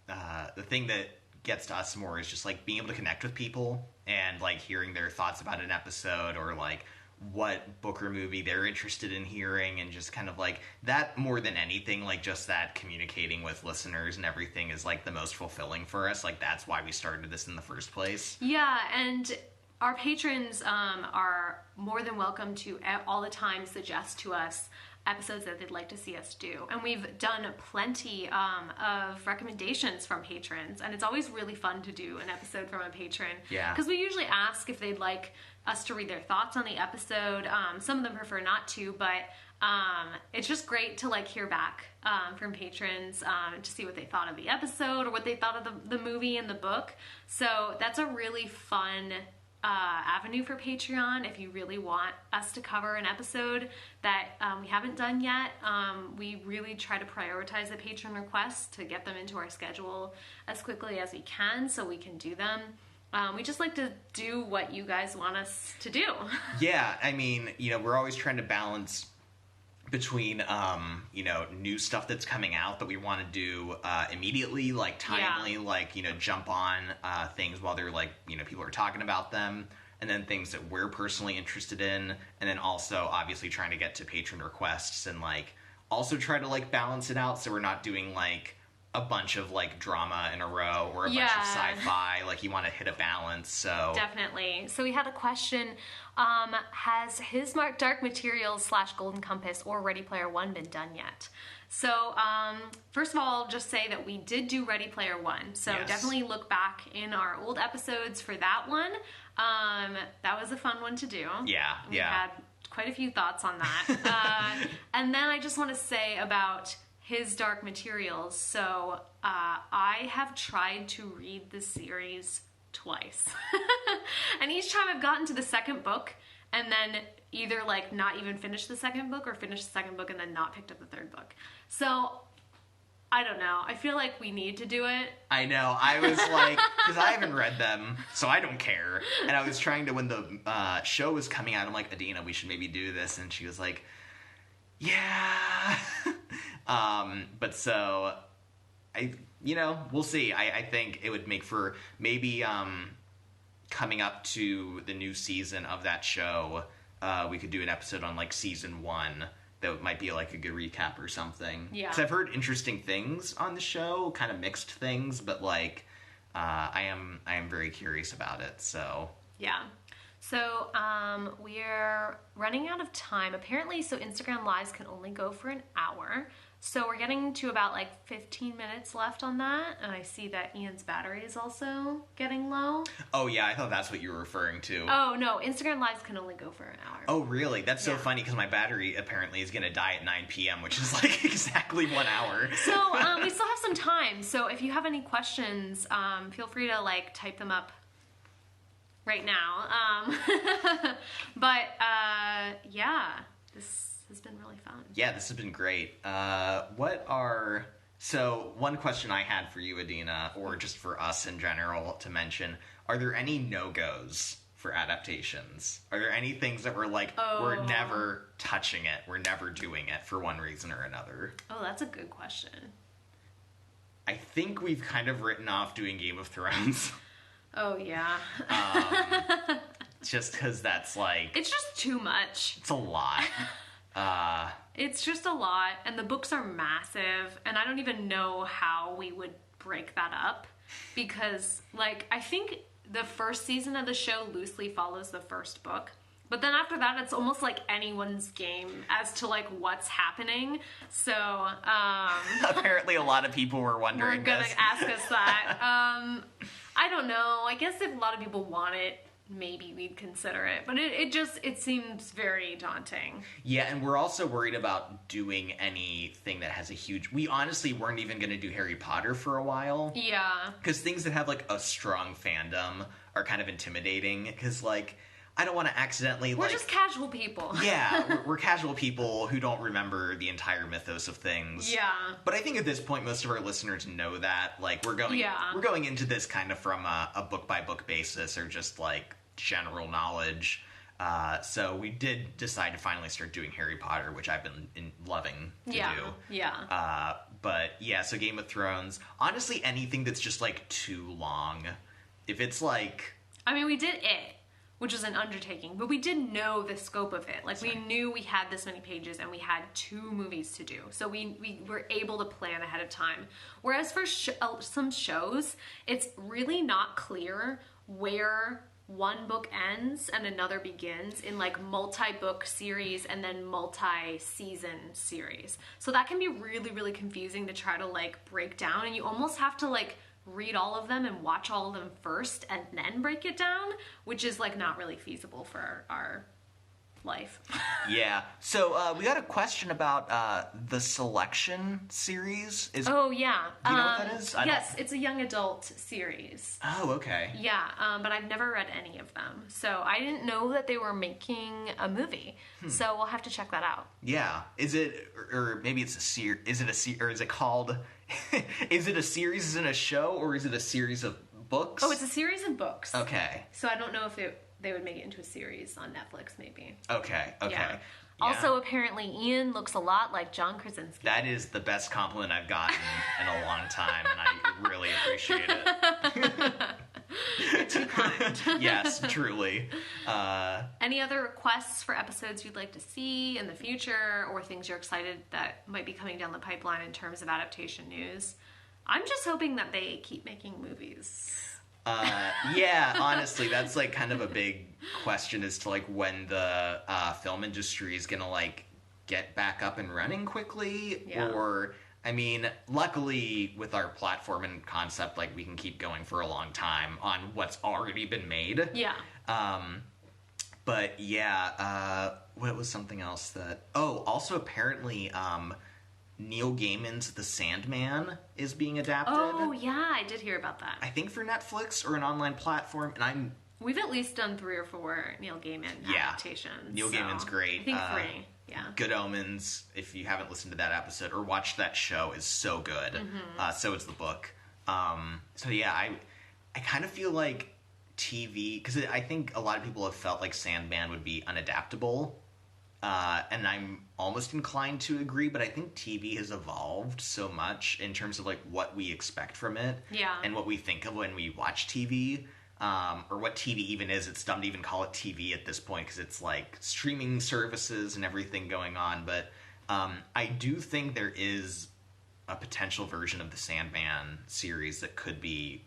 the thing that gets to us more is just like being able to connect with people and like hearing their thoughts about an episode, or like what book or movie they're interested in hearing, and just kind of like that more than anything, like just that communicating with listeners and everything is like the most fulfilling for us. Like, that's why we started this in the first place. Yeah, and our patrons are more than welcome to all the time suggest to us episodes that they'd like to see us do. And we've done plenty of recommendations from patrons, and it's always really fun to do an episode from a patron. Yeah. Because we usually ask if they'd like us to read their thoughts on the episode. Some of them prefer not to, but it's just great to like hear back from patrons to see what they thought of the episode or what they thought of the movie and the book. So that's a really fun avenue for Patreon. If you really want us to cover an episode that we haven't done yet, we really try to prioritize the patron requests to get them into our schedule as quickly as we can so we can do them. We just like to do what you guys want us to do. Yeah, I mean, you know, we're always trying to balance between, you know, new stuff that's coming out that we want to do immediately, like timely, like, you know, jump on things while they're like, you know, people are talking about them, and then things that we're personally interested in, and then also obviously trying to get to patron requests and like also try to like balance it out so we're not doing like a bunch of like drama in a row or a bunch of sci-fi. Like you want to hit a balance. So definitely. So we had a question: has his Dark Materials / Golden Compass or Ready Player One been done yet? So first of all, just say that we did do Ready Player One. So definitely look back in our old episodes for that one. That was a fun one to do. Yeah, we had quite a few thoughts on that. And then I just want to say about his Dark Materials. So I have tried to read the series twice. And each time I've gotten to the second book and then either like not even finished the second book or finished the second book and then not picked up the third book. So I don't know. I feel like we need to do it. I know. I was like, because I haven't read them, so I don't care. And I was trying to, when the show was coming out, I'm like, Adina, we should maybe do this. And she was like, yeah. But so, we'll see. I think it would make for maybe coming up to the new season of that show, we could do an episode on like season 1. That might be like a good recap or something. Yeah. Because I've heard interesting things on the show, kind of mixed things, but like I am very curious about it. So yeah. So we're running out of time. Apparently, so Instagram Lives can only go for an hour. So we're getting to about like 15 minutes left on that, and I see that Ian's battery is also getting low. Oh yeah, I thought that's what you were referring to. Oh no, Instagram Lives can only go for an hour. Oh really? That's so funny because my battery apparently is going to die at 9 p.m., which is like exactly 1 hour. So we still have some time. So if you have any questions, feel free to like type them up right now. But yeah, this has been really fun. Yeah, this has been great. So one question I had for you, Adina, or just for us in general to mention, are there any no-goes for adaptations? Are there any things that we're like, we're never touching it, we're never doing it for one reason or another? Oh, that's a good question. I think we've kind of written off doing Game of Thrones. Oh, yeah. Just because that's like... It's just too much. It's a lot. It's just a lot, and the books are massive, and I don't even know how we would break that up, because, like, I think the first season of the show loosely follows the first book, but then after that, it's almost like anyone's game as to, like, what's happening, so, Apparently a lot of people were wondering we're gonna ask us that. I don't know, I guess if a lot of people want it, maybe we'd consider it, but it seems very daunting. Yeah, and we're also worried about doing anything that has a huge... We honestly weren't even going to do Harry Potter for a while. Yeah. Because things that have, like, a strong fandom are kind of intimidating, because, like, I don't want to accidentally, We're just casual people. Yeah, we're casual people who don't remember the entire mythos of things. Yeah. But I think at this point, most of our listeners know that. Like, we're going into this kind of from a book-by-book basis, or just, like, general knowledge. So we did decide to finally start doing Harry Potter, which I've been loving to do. Yeah. But yeah, so Game of Thrones. Honestly, anything that's just like too long. If it's like... I mean, we did it, which was an undertaking, but we did know the scope of it. Like, we knew we had this many pages and we had 2 movies to do. So we were able to plan ahead of time. Whereas for some shows, it's really not clear where one book ends and another begins in like multi-book series and then multi-season series. So that can be really, really confusing to try to like break down, and you almost have to like read all of them and watch all of them first and then break it down, which is like not really feasible for our life. Yeah. So we got a question about the Selection series. Oh, yeah. Do you know what that is? Yes, it's a young adult series. Oh, okay. Yeah, but I've never read any of them. So I didn't know that they were making a movie. So we'll have to check that out. Yeah. Is it, or maybe it's a series, or is it called, is it a series, is it a show, or is it a series of books? Oh, it's a series of books. Okay. So I don't know if they would make it into a series on Netflix, maybe. Okay. Yeah. Also, apparently, Ian looks a lot like John Krasinski. That is the best compliment I've gotten in a long time, and I really appreciate it. You're too kind. Yes, truly. Any other requests for episodes you'd like to see in the future, or things you're excited that might be coming down the pipeline in terms of adaptation news? I'm just hoping that they keep making movies. Yeah, honestly, that's like kind of a big question as to like when the film industry is gonna like get back up and running quickly. Yeah. Or, I mean, luckily with our platform and concept, like we can keep going for a long time on what's already been made. Yeah. But yeah, what was something else that? Oh, also apparently, Neil Gaiman's The Sandman is being adapted. Oh, yeah, I did hear about that. I think for Netflix or an online platform, and We've at least done 3 or 4 Neil Gaiman adaptations. Neil Gaiman's great. I think 3, yeah. Good Omens, if you haven't listened to that episode or watched that show, is so good. So is the book. So yeah, I kind of feel like TV, because I think a lot of people have felt like Sandman would be unadaptable. And I'm almost inclined to agree, but I think TV has evolved so much in terms of like what we expect from it, and what we think of when we watch TV, or what TV even is. It's dumb to even call it TV at this point because it's like streaming services and everything going on. But I do think there is a potential version of the Sandman series that could be,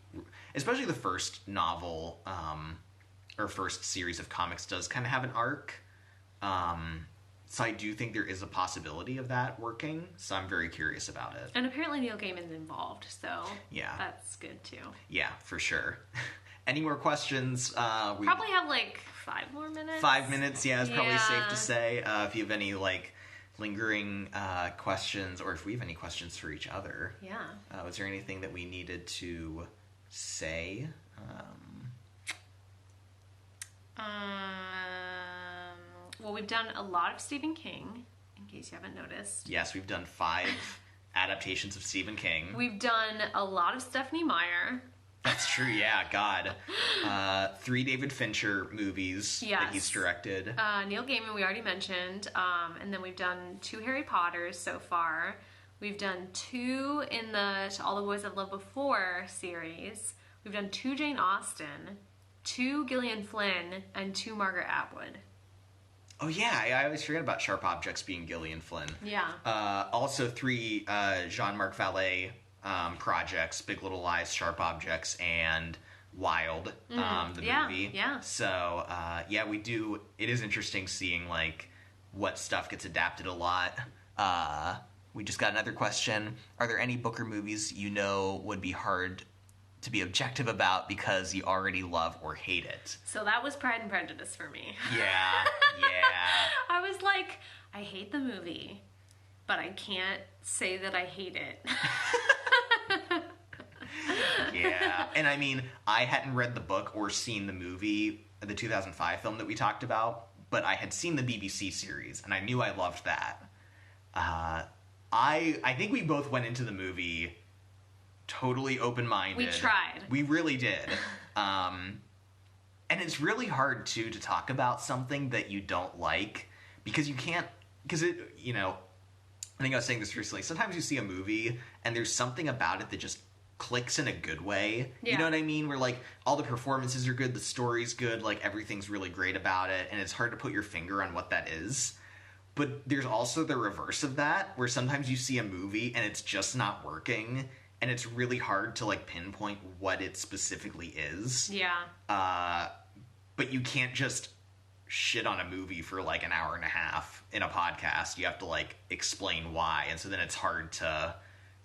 especially the first novel or first series of comics does kind of have an arc. So I do think there is a possibility of that working, so I'm very curious about it. And apparently Neil Gaiman's involved, so yeah, that's good too. Yeah, for sure. Any more questions? We probably have like 5 more minutes. 5 minutes, yeah, it's probably safe to say. If you have any like lingering questions, or if we have any questions for each other. Yeah. Was there anything that we needed to say? Well, we've done a lot of Stephen King, in case you haven't noticed. Yes, we've done 5 adaptations of Stephen King. We've done a lot of Stephenie Meyer. That's true, yeah, God. 3 David Fincher movies that he's directed. Neil Gaiman, we already mentioned. And then we've done 2 Harry Potters so far. We've done 2 in the To All the Boys I've Loved Before series. We've done 2 Jane Austen, 2 Gillian Flynn, and 2 Margaret Atwood. Oh yeah, I always forget about Sharp Objects being Gillian Flynn. Yeah. Also 3 Jean-Marc Vallée projects, Big Little Lies, Sharp Objects, and Wild, the movie. Yeah. So, we do, it is interesting seeing, like, what stuff gets adapted a lot. We just got another question. Are there any book or movies you know would be hard to be objective about because you already love or hate it? So that was Pride and Prejudice for me. Yeah. I was like, I hate the movie, but I can't say that I hate it. Yeah, and I mean, I hadn't read the book or seen the movie, the 2005 film that we talked about, but I had seen the BBC series, and I knew I loved that. I think we both went into the movie totally open-minded. We tried. We really did. And it's really hard, too, to talk about something that you don't like, because you can't, because it, you know, I think I was saying this recently, sometimes you see a movie, and there's something about it that just clicks in a good way. Yeah. You know what I mean? Where, like, all the performances are good, the story's good, like, everything's really great about it, and it's hard to put your finger on what that is. But there's also the reverse of that, where sometimes you see a movie, and it's just not working, and it's really hard to, like, pinpoint what it specifically is. Yeah. But you can't just shit on a movie for, like, an hour and a half in a podcast. You have to, like, explain why, and so then it's hard to,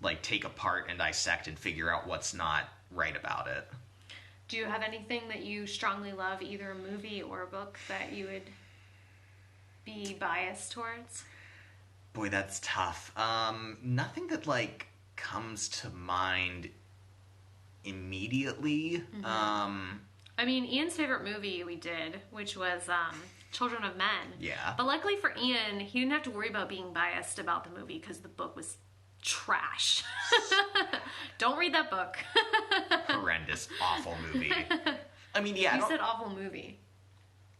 like, take apart and dissect and figure out what's not right about it. Do you have anything that you strongly love, either a movie or a book, that you would be biased towards? Boy, that's tough. Nothing that, like, comes to mind immediately. Mm-hmm. I mean, Ian's favorite movie we did, which was Children of Men. Yeah. But luckily for Ian, he didn't have to worry about being biased about the movie because the book was trash. Don't read that book. Horrendous, awful movie. I mean, yeah. You said awful movie.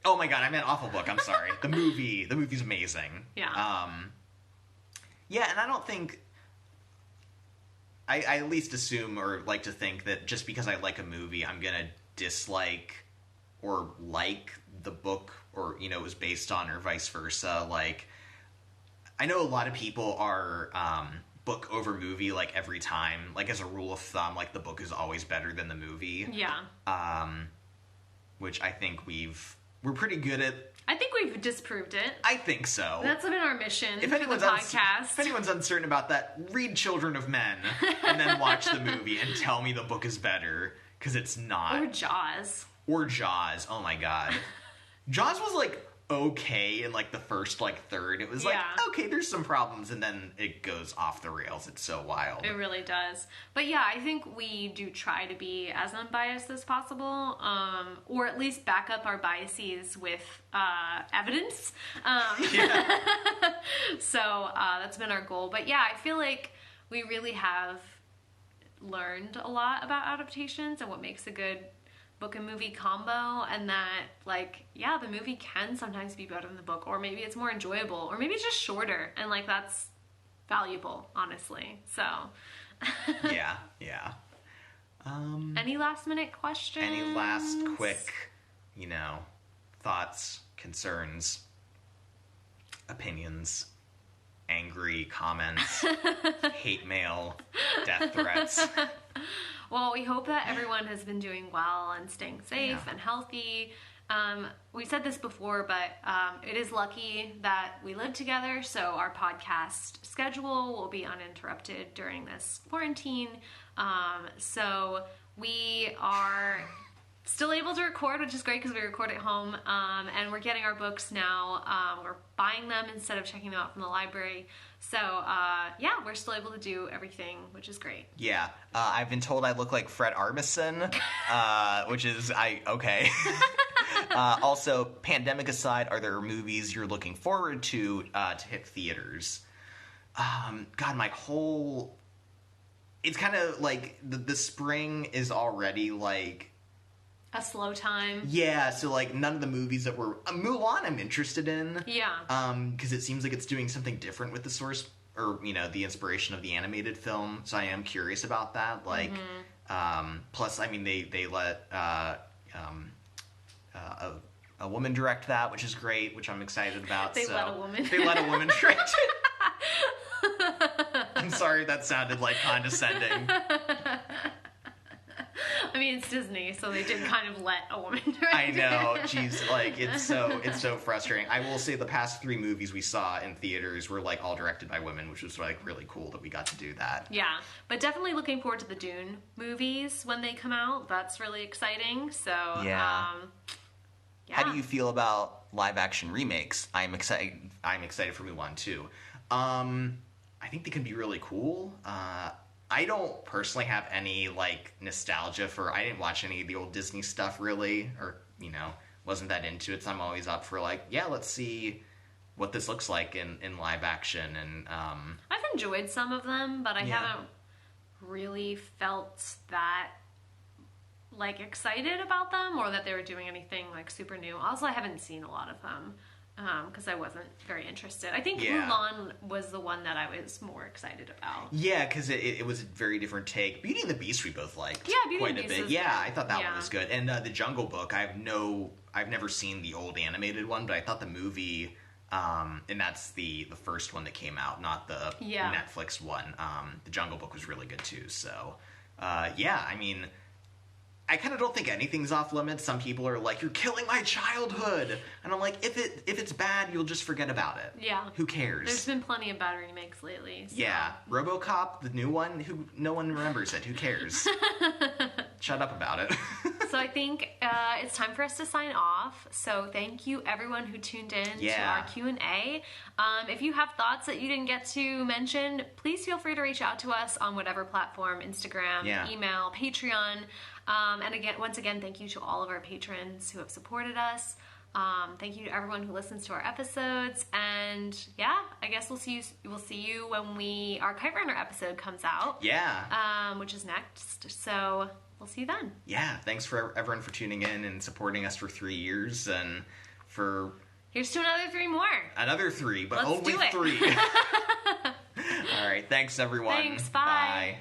Oh my god, I meant awful book. I'm sorry. The movie's amazing. Yeah. Yeah, and I don't think... I at least assume or like to think that just because I like a movie, I'm gonna dislike or like the book or, you know, it was based on or vice versa. Like, I know a lot of people are book over movie like every time. Like as a rule of thumb, like the book is always better than the movie. Yeah. Which I think we're pretty good at. I think we've disproved it. I think so. That's been our mission If for anyone's the podcast. If anyone's uncertain about that, read Children of Men and then watch the movie and tell me the book is better, because it's not. Or Jaws. Or Jaws. Oh my god. Jaws was like okay in like the first like third. It was like, okay, there's some problems, and then it goes off the rails. It's so wild. It really does. But yeah, I think we do try to be as unbiased as possible, or at least back up our biases with evidence. So that's been our goal. But yeah, I feel like we really have learned a lot about adaptations and what makes a good book and movie combo, and that like, yeah, the movie can sometimes be better than the book, or maybe it's more enjoyable, or maybe it's just shorter, and like that's valuable, honestly. So yeah. Any last minute questions? Any last quick, thoughts, concerns, opinions, angry comments, hate mail, death threats? Well, we hope that everyone has been doing well and staying safe and healthy. We said this before, but it is lucky that we live together, so our podcast schedule will be uninterrupted during this quarantine. So we are still able to record, which is great because we record at home, and we're getting our books now. We're buying them instead of checking them out from the library. So, we're still able to do everything, which is great. Yeah. I've been told I look like Fred Armisen, which is, okay. Also, pandemic aside, are there movies you're looking forward to hit theaters? God, it's kind of like the spring is already like a slow time. Yeah, so like none of the movies that were Mulan I'm interested in. Yeah. Because it seems like it's doing something different with the source or the inspiration of the animated film. So I am curious about that. Like, plus I mean they let a woman direct that, which is great, which I'm excited about. They let a woman direct it. I'm sorry that sounded like condescending. I mean, it's Disney, so they did kind of let a woman direct I know, jeez, like, it's so frustrating. I will say the past 3 movies we saw in theaters were, like, all directed by women, which was, like, really cool that we got to do that. Yeah, but definitely looking forward to the Dune movies when they come out. That's really exciting, so, yeah. How do you feel about live-action remakes? I'm excited for Mulan, too. I think they can be really cool. I don't personally have any, like, nostalgia for... I didn't watch any of the old Disney stuff, really, or, wasn't that into it, so I'm always up for, like, yeah, let's see what this looks like in live action, and... I've enjoyed some of them, but I haven't really felt that, like, excited about them, or that they were doing anything, like, super new. Also, I haven't seen a lot of them. Because I wasn't very interested. I think Mulan was the one that I was more excited about. Yeah, because it was a very different take. Beauty and the Beast we both liked. Yeah, Beauty and the Beast. Yeah, I thought that one was good. And The Jungle Book, I've never seen the old animated one, but I thought the movie, and that's the first one that came out, not the Netflix one. The Jungle Book was really good too. So, I mean, I kind of don't think anything's off limits. Some people are like, "You're killing my childhood," and I'm like, if it's bad, you'll just forget about it. Yeah. Who cares? There's been plenty of bad remakes lately. So. Yeah. RoboCop, the new one, no one remembers it. Who cares? Shut up about it. So I think it's time for us to sign off. So thank you everyone who tuned in to our Q&A. If you have thoughts that you didn't get to mention, please feel free to reach out to us on whatever platform, Instagram, email, Patreon. And once again, thank you to all of our patrons who have supported us. Thank you to everyone who listens to our episodes. And I guess we'll see you when our Kite Runner episode comes out. Yeah. Which is next. So we'll see you then. Yeah. Thanks for everyone for tuning in and supporting us for 3 years, and for... Here's to another 3 more. Another 3, but Let's only 3. All right. Thanks, everyone. Thanks. Bye. Bye.